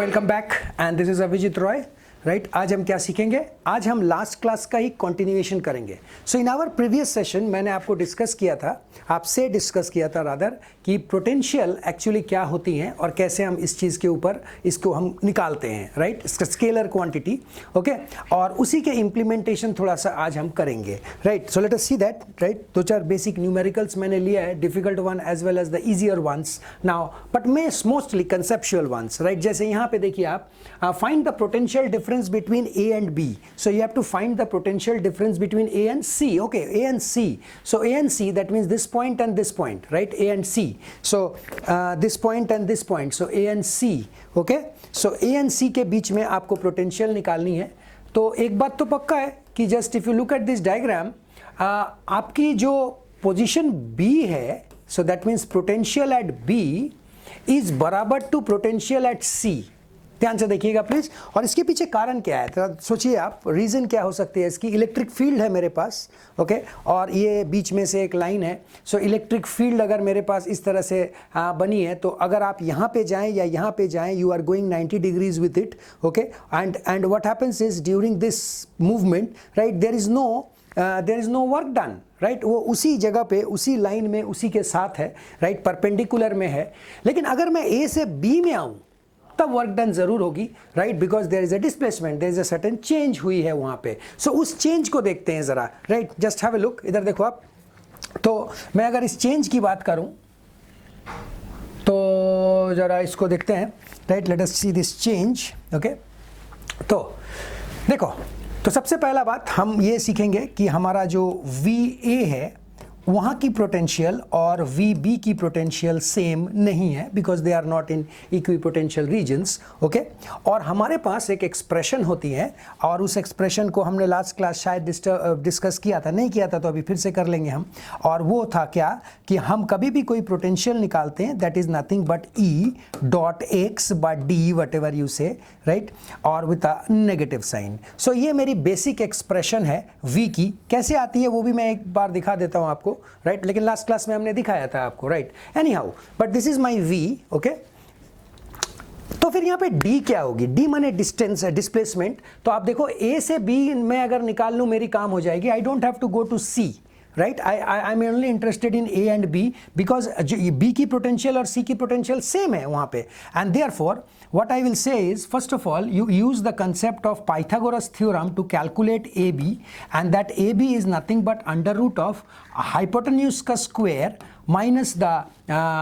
Welcome back and this is Abhijit Roy right. आज हम क्या सीखेंगे? आज हम लास्ट क्लास का ही कंटिन्यूएशन करेंगे। सो इन आवर प्रीवियस सेशन मैंने आपको डिस्कस किया था, आपसे डिस्कस किया था रादर, कि पोटेंशियल एक्चुअली क्या होती हैं और कैसे हम इस चीज़ के ऊपर इसको हम निकालते हैं, राइट, इसका स्केलर क्वांटिटी, ओके। और उसी के इम्प्लीमेंटेशन थोड़ा सा आज हम करेंगे, right. So let us see that, right. दो चार बेसिक न्यूमेरिकल्स मैंने लिया है, difficult one as well as the easier ones now, but mostly conceptual ones, right. जैसे यहाँ पे देखिए आप, find the potential difference between A and B. So you have to find the potential difference between A and C. Okay, A and C. So A and C, that means this point and this point, right? A and C. So this point and this point. So A and C. Okay. So A and C के बीच में आपको potential निकालनी है। तो एक बात तो पक्का है कि just if you look at this diagram, आपकी जो position B है, so that means potential at B is बराबर to potential at C. ध्यान से देखिएगा प्लीज। और इसके पीछे कारण क्या है, तो सोचिए आप, रीजन क्या हो सकती है इसकी। इलेक्ट्रिक फील्ड है मेरे पास, ओके, और ये बीच में से एक लाइन है। सो इलेक्ट्रिक फील्ड अगर मेरे पास इस तरह से बनी है, तो अगर आप यहाँ पे जाएं या यहाँ पे जाएं, you are going 90 degrees with it, okay. And what happens is during this movement, right, there is no work done, right. वो उसी जगह पे, उसी लाइन में, उसी के साथ है, राइट, परपेंडिकुलर में है। लेकिन अगर मैं ए से बी में आऊँ तब वर्क डन जरूर होगी, right, because there is a displacement, there is a certain change हुई है वहां पे। सो उस चेंज को देखते हैं जरा, right. Just have a look, इधर देखो आप। तो मैं अगर इस चेंज की बात करूं तो जरा इसको देखते हैं, right. Late us see this change, okay. तो देखो, तो सबसे पहला बात हम ये सीखेंगे कि हमारा जो VA है वहाँ की पोटेंशियल और VB की पोटेंशियल सेम नहीं है, because they are not in equipotential regions, okay. और हमारे पास एक एक्सप्रेशन होती है, और उस एक्सप्रेशन को हमने लास्ट क्लास शायद डिस्कस किया था, नहीं किया था तो अभी फिर से कर लेंगे हम। और वो था क्या कि हम कभी भी कोई पोटेंशियल निकालते हैं, that is nothing but E dot X by D whatever you say, right, और with a negative sign. So ये मेरी बेसिक एक्सप्रेशन है V की। कैसे आती है वो भी मैं एक बार दिखा देता हूँ आपको, राइट, लेकिन लास्ट क्लास में हमने दिखाया था आपको, right. Any how, but this is my V, okay. तो फिर यहाँ पे D क्या होगी? D माने डिस्टेंस है, डिस्प्लेसमेंट। तो आप देखो, A से B मैं अगर निकाल लूँ मेरी काम हो जाएगी। I don't have to go to C, right. I am only interested in A and B, because B की पोटेंशियल और C की पोटेंशियल सेम है वहाँ पे। And therefore what I will say is, first of all, you use the concept of Pythagoras theorem to calculate AB, and that AB is nothing but under root of hypotenuse का square minus the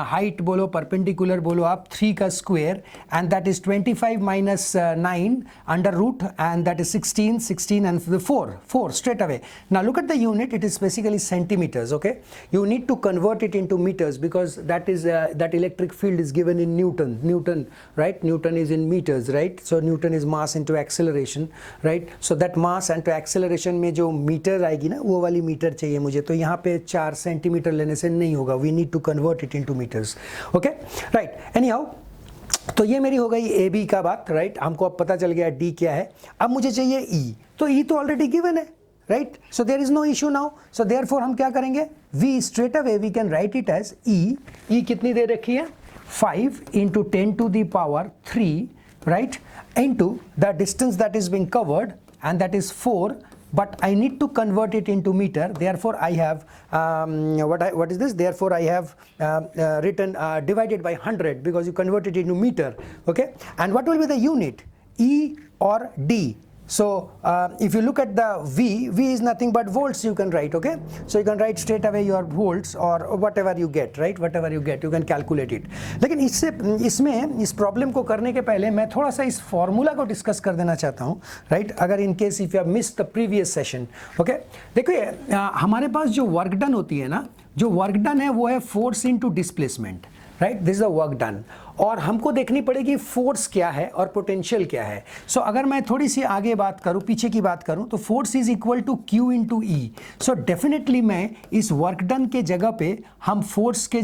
height बोलो, perpendicular बोलो आप, 3 का square, and that is 25 minus 9 under root, and that is 16 and the 4 straight away. Now look at the unit, it is basically centimeters, okay. You need to convert it into meters, because that is that electric field is given in Newton, right. Newton is in meters, right. So Newton is mass into acceleration, right. So that mass into acceleration में जो metre आएगी ना, वो वाली metre चाहिए मुझे। तो यहाँ पे 4 सेंटीमीटर लेने से नहीं होगा, we need to convert it into meters, okay, right. Anyhow, तो ये मेरी हो गई AB का बात, राइट। हमको अब पता चल गया D क्या है। अब मुझे चाहिए E, तो E तो ऑलरेडी गिवन है, right. So there is no issue now. So therefore हम क्या करेंगे, V straight away we can write it as E कितनी दे रखी है, 5 into 10 to the power 3, right, into the distance that is being covered, and that is 4. But I need to convert it into meter. Therefore, I have what is this? Therefore, I have written divided by 100, because you convert it into meter. Okay. And what will be the unit? E or D? So if you look at the V is nothing but volts you can write, okay. So you can write straight away your volts or whatever you get, right, whatever you get you can calculate it. लेकिन इसमें इस problem को करने के पहले मैं थोड़ा सा इस फॉर्मूला को डिस्कस कर देना चाहता हूँ, राइट। अगर in case if you have missed the previous session, okay. देखिए, हमारे पास जो वर्क डन होती है ना, जो वर्क डन है वो है force into displacement, right. This is the work done. और हमको देखनी पड़ेगी फोर्स क्या है और पोटेंशियल क्या है। सो अगर मैं थोड़ी सी आगे बात करूं, पीछे की बात करूं, तो force is equal to Q into E। So definitely मैं इस वर्क डन के जगह पे हम फोर्स के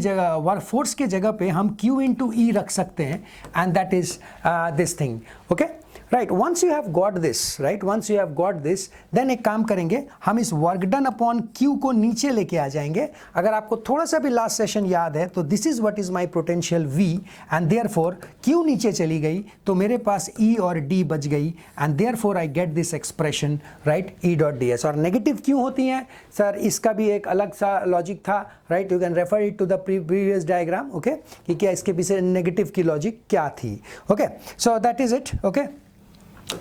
जगह पे हम Q इंटू E रख सकते हैं, and that is this thing, okay. Right, once you have got this, right, once you have got this, then एक काम करेंगे, हम इस वर्क डन अपॉन क्यू को नीचे लेके आ जाएंगे। अगर आपको थोड़ा सा भी लास्ट सेशन याद है तो this is what is my potential V, and therefore Q नीचे चली गई तो मेरे पास E और D बच गई, and therefore I get this expression, right, E dot ds। और नेगेटिव क्यों होती हैं सर, इसका भी एक अलग सा लॉजिक था, right, you can refer it to the previous diagram, okay, कि क्या इसके पीछे नेगेटिव की लॉजिक क्या थी, okay, so that is it, okay.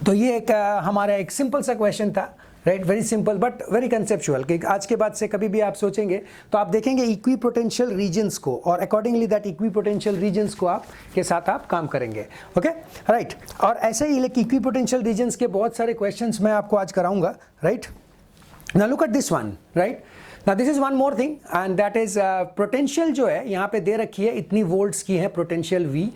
तो ये एक हमारा एक सिंपल सा क्वेश्चन था, right, very simple but very conceptual, कि आज के बाद से कभी भी आप सोचेंगे तो आप देखेंगे इक्विपोटेंशियल रीजन्स को, और अकॉर्डिंगली दैट इक्विपोटेंशियल रीजन्स को आप के साथ आप काम करेंगे, ओके, राइट। और ऐसे ही इक्विपोटेंशियल रीजन्स के बहुत सारे क्वेश्चंस मैं आपको आज कराऊंगा, right. Now look at this one, right, now this is one more thing, and that is potential जो है यहाँ पे दे रखी है, इतनी वोल्ट्स की है potential V,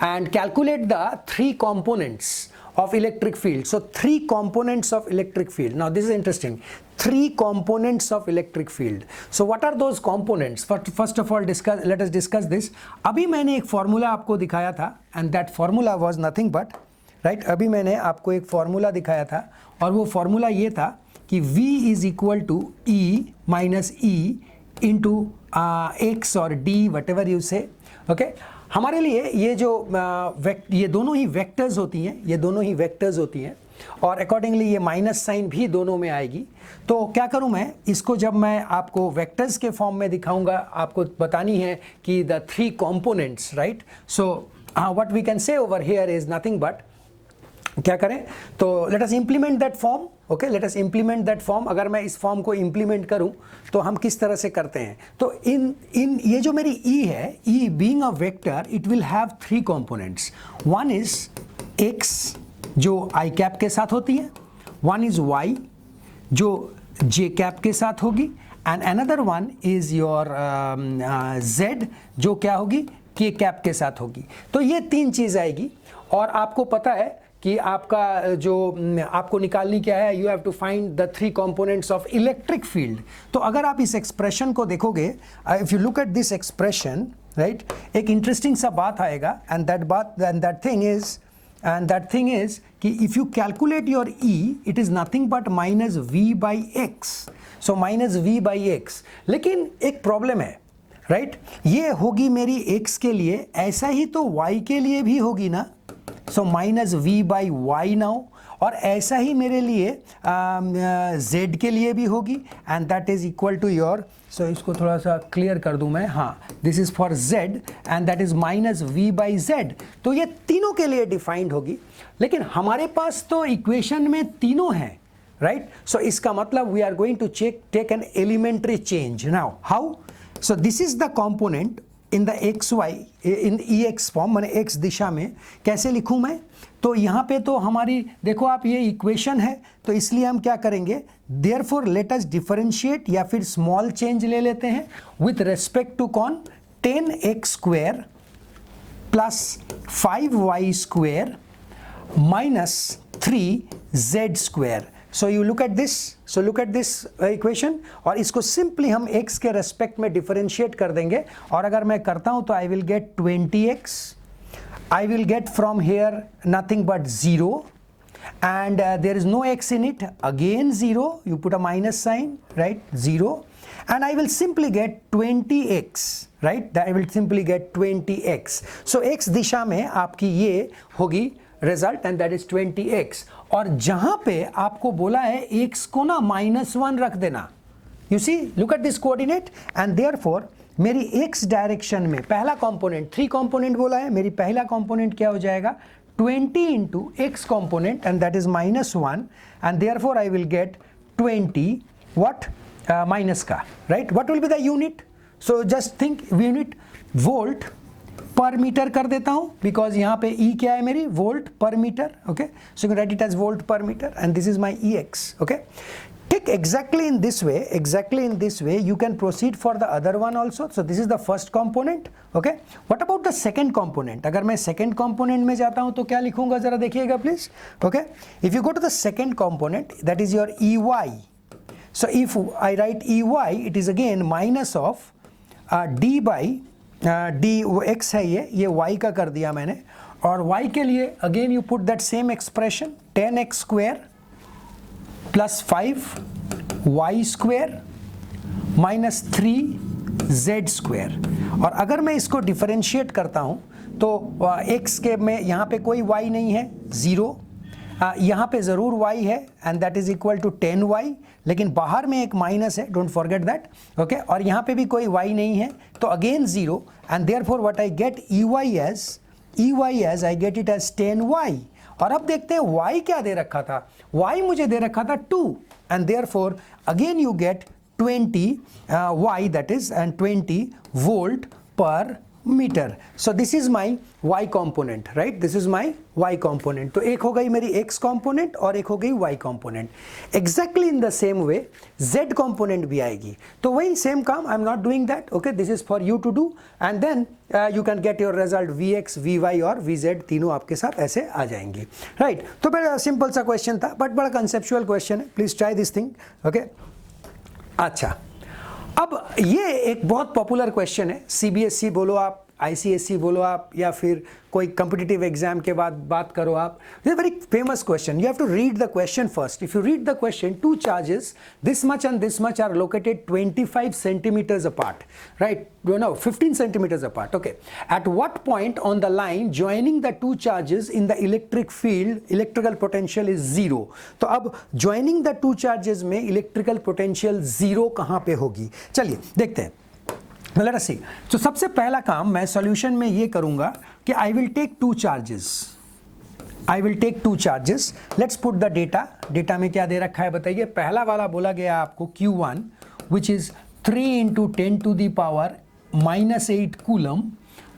and calculate the 3 components of electric field. So 3 components of electric field. Now this is interesting. 3 components of electric field. So what are those components? First of all, let us discuss this. अभी मैंने एक formula आपको दिखाया था, and that formula was nothing but, right? अभी मैंने आपको एक फॉर्मूला दिखाया था, और वो फॉर्मूला ये था कि V is equal to E minus E into X or D, whatever you say, okay? हमारे लिए ये जो ये दोनों ही वेक्टर्स होती हैं, ये दोनों ही वेक्टर्स होती हैं, और अकॉर्डिंगली ये माइनस साइन भी दोनों में आएगी। तो क्या करूं मैं, इसको जब मैं आपको वेक्टर्स के फॉर्म में दिखाऊंगा, आपको बतानी है कि the 3 components, right. So what we can say over here is nothing but, क्या करें, तो let us implement that form, okay, let us implement that form. अगर मैं इस फॉर्म को इंप्लीमेंट करूं तो हम किस तरह से करते हैं, तो इन ये जो मेरी E है, E being a vector, it will have 3 components. One is X जो I कैप के साथ होती है, वन इज Y जो J कैप के साथ होगी, and another one is your Z जो क्या होगी, K कैप के साथ होगी। तो ये 3 चीज़ आएगी, और आपको पता है कि आपका जो आपको निकालनी क्या है, you have to find the 3 components of electric field. तो अगर आप इस एक्सप्रेशन को देखोगे, if you look at this expression, right, एक इंटरेस्टिंग सा बात आएगा, एंड दैट थिंग इज कि if you calculate your E, it is nothing but minus V/X, so minus V/X। लेकिन एक प्रॉब्लम है, राइट, ये होगी मेरी X के लिए, ऐसा ही तो Y के लिए भी होगी ना, सो माइनस V/Y नाउ, और ऐसा ही मेरे लिए Z के लिए भी होगी, and that is equal to your, so इसको थोड़ा सा क्लियर कर दूं मैं, हाँ, this is for Z and that is minus V/Z। तो ये तीनों के लिए डिफाइंड होगी, लेकिन हमारे पास तो इक्वेशन में तीनों हैं, राइट। सो इसका मतलब we are going to take an elementary change. Now how, so this is the component in the XY in EX form, मैंने X दिशा में कैसे लिखूं मैं, तो यहाँ पे तो हमारी देखो आप, ये इक्वेशन है, तो इसलिए हम क्या करेंगे, देयरफॉर लेट अस डिफरेंशिएट, या फिर स्मॉल चेंज ले लेते हैं विथ रेस्पेक्ट टू कौन, 10x square plus 5y square minus 3z square. So you look at this, so look at this equation, और इसको सिंपली हम x के रेस्पेक्ट में डिफरेंशिएट कर देंगे, और अगर मैं करता हूं तो I will get 20x, I will get from here nothing but 0, and there is no x in it, again 0, you put a minus sign, right, 0, and I will simply get 20x, right, that I will simply get 20x. So x दिशा में आपकी ये होगी result, and that is 20x, और जहां पे आपको बोला है x को ना -1 रख देना, you see, look at this coordinate, and therefore मेरी x डायरेक्शन में पहला कंपोनेंट, 3 कंपोनेंट बोला है, मेरी पहला कंपोनेंट क्या हो जाएगा, 20 into x component, and that is -1, and therefore I will get 20 what minus का, right, what will be the unit, so just think unit volt पर मीटर कर देता हूं, बिकॉज यहाँ पे E क्या है मेरी, volt per metre, okay, so you can write it as volt per metre, and this is my EX, okay. Take exactly in this way you can proceed for the other one also. So this is the first component, okay. What about the second component? अगर मैं second component में जाता हूँ तो क्या लिखूंगा, जरा देखिएगा please, okay. If you go to the second component, that is your EY. So if I write EY, it is again minus of D by D, x है ये y का कर दिया मैंने, और y के लिए again you put that same expression 10x square plus 5y square minus 3z square. और अगर मैं इसको डिफरेंशिएट करता हूं तो x के में यहाँ पे कोई y नहीं है, 0, यहाँ पे ज़रूर y है and that is equal to 10y, लेकिन बाहर में एक माइनस है, डोंट फॉरगेट दैट, ओके। और यहाँ पे भी कोई y नहीं है तो again 0, and therefore what I get ey as I get it as 10y। और अब देखते हैं y क्या दे रखा था, y मुझे दे रखा था 2, and therefore again you get 20 y that is and 20 volt per metre. So this is my y component, right, this is my y component। तो एक हो गई मेरी x component और एक हो गई y component। Exactly in the same way z component भी आएगी, तो वही सेम काम, I am not doing that, okay, this is for you to do, and then you can get your result vx, vy और vz तीनों आपके साथ ऐसे आ जाएंगी, राइट। तो बड़ा सिंपल सा क्वेश्चन था, बट बड़ा कंसेप्चुअल क्वेश्चन है, please try this thing, okay. अच्छा, अब ये एक बहुत पॉपुलर क्वेश्चन है, सीबीएसई बोलो आप, आईसीएसई बोलो आप, या फिर कोई कॉम्पिटिटिव एग्जाम के बाद बात करो आप, this very famous question. You have to read the question first. If you read the question, two charges this much and this much are located 25 centimeters apart, right? No, 15 centimeters apart, okay. At what point on the line joining the two charges in the electric field, electrical potential is 0? तो अब joining the two charges में electrical potential 0 कहाँ पे होगी? चलिए देखते हैं। Let us see. तो सबसे पहला काम मैं सॉल्यूशन में ये करूंगा कि I will take two charges. I will take two charges. Let's put the data. Data में क्या दे रखा है बताइए। पहला वाला बोला गया आपको Q1 which is 3 into 10 to the power minus 8 coulomb,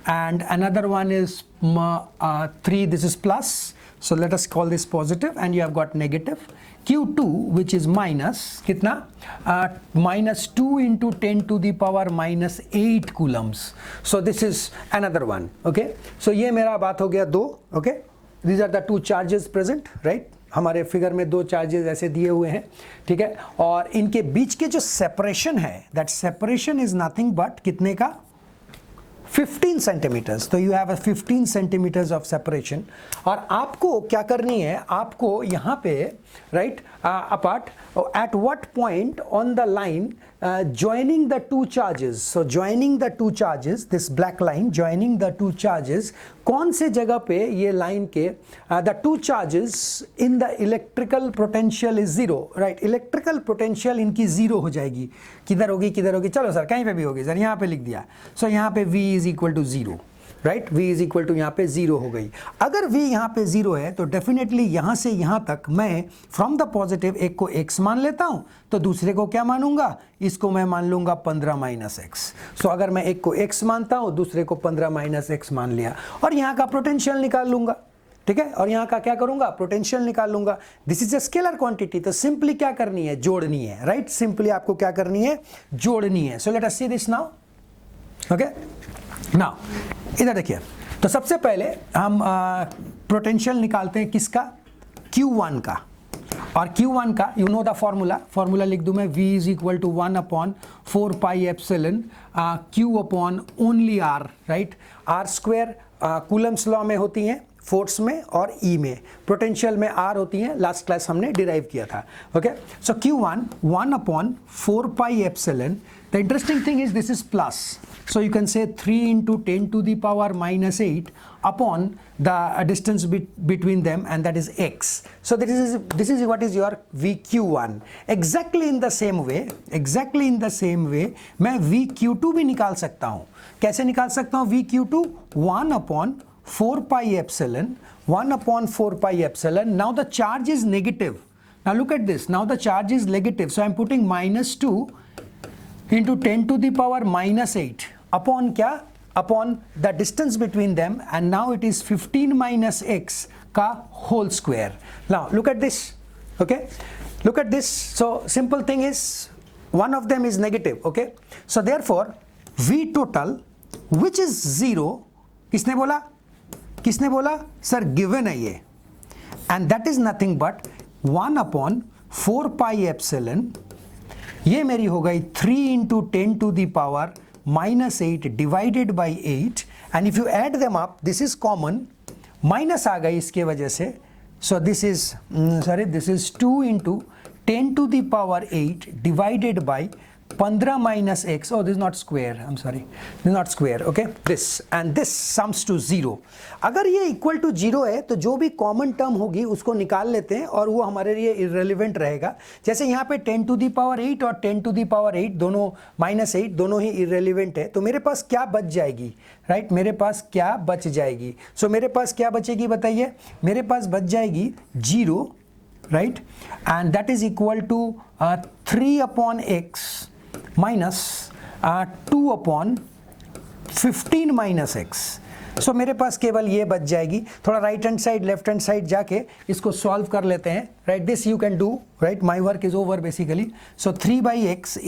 and another one is 3, this is plus, so let us call this positive, and you have got negative. Q2 which is minus कितना, minus 2 into 10 to the power minus 8 coulombs, so this is another one, okay. So ये मेरा बात हो गया 2, okay. These are the two charges present, right? हमारे figure में 2 charges ऐसे दिए हुए हैं, ठीक है, और इनके बीच के जो सेपरेशन है, that separation is nothing but कितने का, 15 सेंटीमीटर्स। तो you have a 15 centimetres of separation, और आपको क्या करनी है, आपको यहाँ पे right apart at what point on the line joining the two charges, so joining the two charges, this black line joining the two charges, कौन से जगह पे ये लाइन के the two charges in the electrical potential is 0, right? Electrical potential इनकी 0 हो जाएगी। किधर होगी, किधर होगी, चलो सर कहीं पे भी होगी सर, यहाँ पे लिख दिया। सो यहाँ पे v is equal to 0, right, v is equal to यहाँ पे 0 हो गई। अगर v यहाँ पे 0 है तो डेफिनेटली यहाँ से यहाँ तक मैं फ्रॉम द पॉजिटिव एक को x मान लेता हूँ, तो दूसरे को क्या मानूंगा, इसको मैं मान लूंगा 15 माइनस एक्स। सो अगर मैं एक को x मानता हूँ, दूसरे को 15 माइनस एक्स मान लिया, और यहाँ का पोटेंशियल निकाल लूंगा, ठीक है, और यहाँ का क्या करूंगा, पोटेंशियल निकाल लूंगा। This is a scalar quantity, तो सिंपली क्या करनी है, जोड़नी है, राइट, सिंपली आपको क्या करनी है, जोड़नी है। सो let us see this now, okay. Now इधर देखिए, तो सबसे पहले हम पोटेंशियल निकालते हैं किसका, Q1 का, और Q1 का यू नो द फॉर्मूला लिख दूं मैं, V is equal to 1 upon 4 pi epsilon Q upon only R, right, R square Coulomb's law में होती हैं, फोर्स में और E में, पोटेंशियल में R होती हैं, लास्ट क्लास हमने डिराइव किया था, okay. So Q1 1 upon 4 pi epsilon, the interesting thing is this is plus, so you can say 3 into 10 to the power minus 8 upon the distance between them, and that is x. So this is what is your VQ1. Exactly in the same way मैं VQ2 भी निकाल सकता हूँ। कैसे निकाल सकता हूँ VQ2, 1 upon 4 pi epsilon, 1 upon 4 pi epsilon. Now the charge is negative. Now look at this, now the charge is negative, so I'm putting minus 2 into 10 to the power minus 8 upon क्या, upon the distance between them, and now it is 15 minus x का whole square. Now look at this, okay, look at this. So simple thing is one of them is negative, okay, so therefore V total which is 0, किसने बोला sir, given है ये, and that is nothing but 1 upon 4 pi epsilon, ये मेरी हो गई 3 into 10 to the power minus 8 divided by 8, and if you add them up, this is common, minus आ गई इसके वजह से, so this is 2 into 10 to the power 8 divided by 15 minus x. Oh, this is not square. I'm sorry. This is not square. Okay. This and this sums to 0. अगर ये equal to 0 है तो जो भी कॉमन टर्म होगी उसको निकाल लेते हैं और वो हमारे लिए इररेलेवेंट रहेगा। जैसे यहाँ पे 10 to the power 8 और 10 to the power 8 दोनों -8 दोनों ही इररेलेवेंट है। तो मेरे पास क्या बच जाएगी, राइट? मेरे पास क्या बच जाएगी? सो मेरे पास क्या बचेगी बताइए? मेरे पास बच जाएगी 0, right, and that is equal to 3 upon x minus 2 upon 15 minus x. So मेरे पास केवल ये बच जाएगी। थोड़ा right hand side left hand side जाके इसको सॉल्व कर लेते हैं, right? This you can do, right? My work is over basically. So 3/x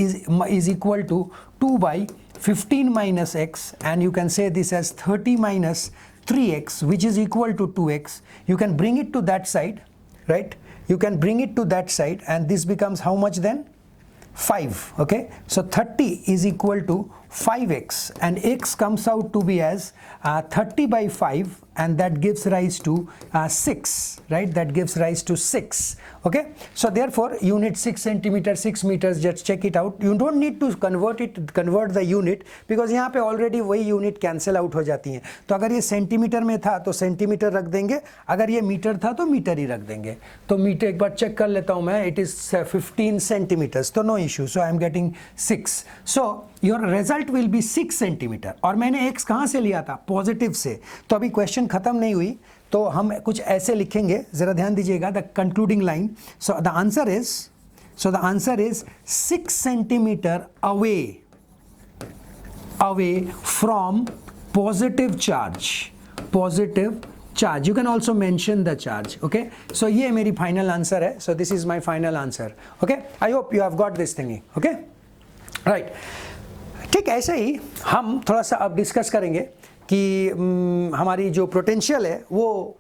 is equal to 2/15 minus x, and you can say this as 30 minus 3x, which is equal to 2x. You can bring it to that side, right? You can bring it to that side, and this becomes how much then? 5. Okay, so 30 is equal to 5x, and x comes out to be as 30/5, and that gives rise to 6, right? That gives rise to 6. Okay, so therefore unit 6 centimeter, 6 meters. Just check it out. You don't need to convert the unit, because यहाँ पे already वही unit cancel out हो जाती हैं। तो अगर ये centimetre में था तो सेंटीमीटर रख देंगे, अगर ये मीटर था तो मीटर ही रख देंगे। तो मीटर एक बार चेक कर लेता हूँ मैं, इट इज 15 सेंटीमीटर्स, तो no issue. So I am getting 6. So your result will be 6 centimetre. और मैंने x कहाँ से लिया था? पॉजिटिव से। तो अभी क्वेश्चन खत्म नहीं हुई, तो हम कुछ ऐसे लिखेंगे, जरा ध्यान दीजिएगा, the concluding line. So the answer is 6 centimetre away from positive charge. You can also mention the charge. Okay, so ये मेरी फाइनल आंसर है। So this is my final answer. Okay, I hope you have got this thing. Okay, right. ठीक, ऐसे ही हम थोड़ा सा अब discuss करेंगे कि हमारी जो पोटेंशियल है वो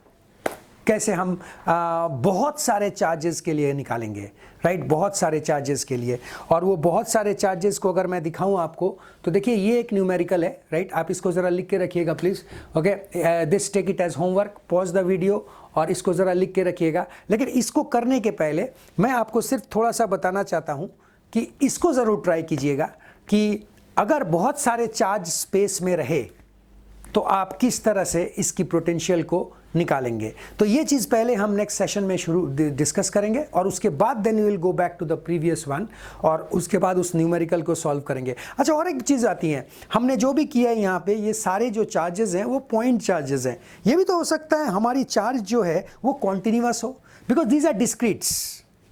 कैसे हम बहुत सारे चार्जेस के लिए निकालेंगे, राइट? बहुत सारे चार्जेस के लिए। और वो बहुत सारे चार्जेस को अगर मैं दिखाऊं आपको, तो देखिए ये एक न्यूमेरिकल है, राइट? आप इसको ज़रा लिख के रखिएगा please. Okay, this take it as homework, pause the video और इसको ज़रा लिख के रखिएगा। लेकिन इसको करने के पहले मैं आपको सिर्फ थोड़ा सा बताना चाहता हूँ कि इसको ज़रूर ट्राई कीजिएगा कि अगर बहुत सारे चार्ज स्पेस में रहे तो आप किस तरह से इसकी पोटेंशियल को निकालेंगे। तो ये चीज़ पहले हम नेक्स्ट सेशन में डिस्कस करेंगे, और उसके बाद then we will go back to the previous one, और उसके बाद उस न्यूमेरिकल को सॉल्व करेंगे। अच्छा, और एक चीज़ आती है, हमने जो भी किया है यहाँ पे, ये सारे जो चार्जेस हैं वो पॉइंट चार्जेस हैं। ये भी तो हो सकता है हमारी चार्ज जो है वो कॉन्टिन्यूअस हो, बिकॉज दीज आर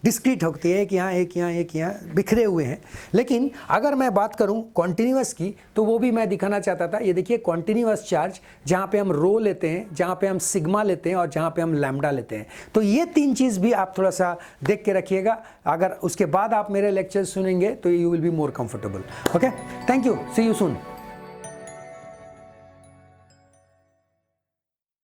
डिस्क्रीट होती है, एक यहाँ एक यहाँ एक यहाँ बिखरे हुए हैं। लेकिन अगर मैं बात करूँ कॉन्टिन्यूअस की, तो वो भी मैं दिखाना चाहता था। ये देखिए कॉन्टिन्यूअस चार्ज, जहाँ पे हम रो लेते हैं, जहाँ पे हम सिग्मा लेते हैं और जहाँ पे हम लैम्डा लेते हैं। तो ये 3 चीज़ भी आप थोड़ा सा देख के रखिएगा। अगर उसके बाद आप मेरे लेक्चर सुनेंगे तो you will be more comfortable. Okay, thank you, see you soon.